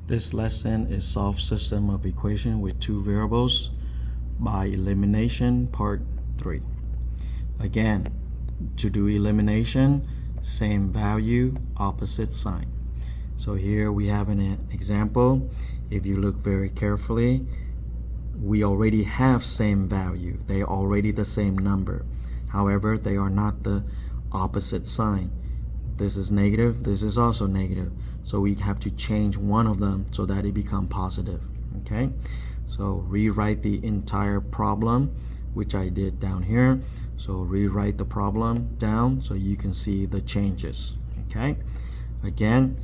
This lesson is solve system of equation with two variables by elimination part 3. Again, to do elimination, same value, opposite sign. So here we have an example. If you look very carefully, we already have same value. They are already the same number. However, they are not the opposite sign. This is negative, this is also negative. So we have to change one of them so that it becomes positive. Okay, so rewrite the entire problem, which I did down here. So rewrite the problem down so you can see the changes. Okay, again,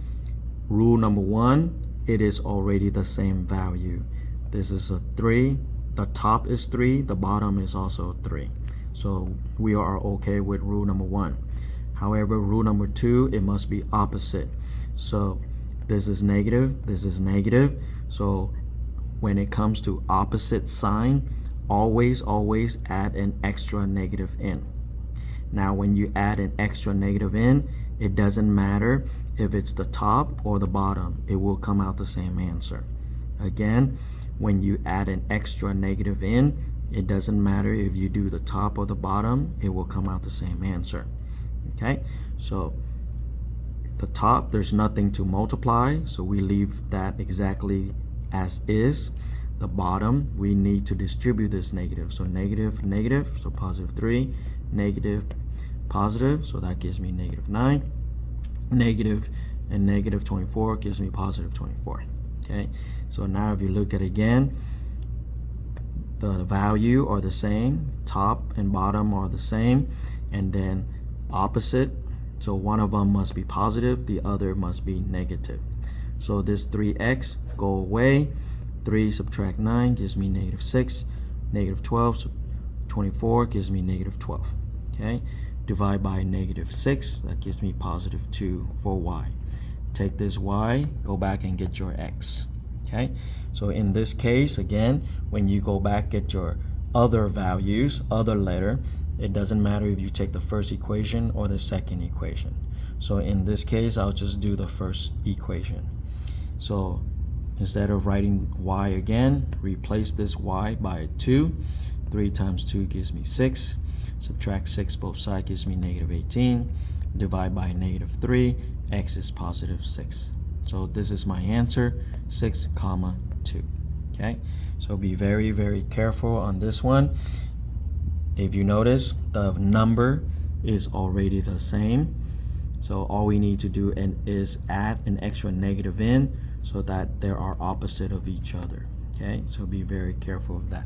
rule number 1, it is already the same value. This is a 3, the top is 3, the bottom is also 3. So we are okay with rule number 1. However, rule number 2, it must be opposite. So this is negative, this is negative. So when it comes to opposite sign, always add an extra negative in. Now when you add an extra negative in, it doesn't matter if it's the top or the bottom, it will come out the same answer. Again, when you add an extra negative in, it doesn't matter if you do the top or the bottom, it will come out the same answer. Okay, so the top, there's nothing to multiply, so we leave that exactly as is. The bottom, we need to distribute this negative. So negative, negative, so positive 3, negative, positive, so that gives me negative 9. Negative and negative 24 gives me positive 24. Okay, so now if you look at it again, the value are the same, top and bottom are the same, and then opposite, so one of them must be positive, the other must be negative. So this 3x go away, 3 subtract 9 gives me negative 6, negative 12 24 gives me negative 12. Okay, divide by negative 6, that gives me positive 2 for y. Take this y, go back and get your x. Okay, so in this case, again, when you go back, get your other values, other letter, it doesn't matter if you take the first equation or the second equation. So in this case, I'll just do the first equation. So instead of writing y again, replace this y by 2. 3 times 2 gives me 6. Subtract 6 both sides gives me negative 18. Divide by negative 3, x is positive 6. So this is my answer, 6, 2. Okay, so be very careful on this one. If you notice, the number is already the same. So all we need to do is add an extra negative in so that they are opposite of each other. Okay, so be very careful of that.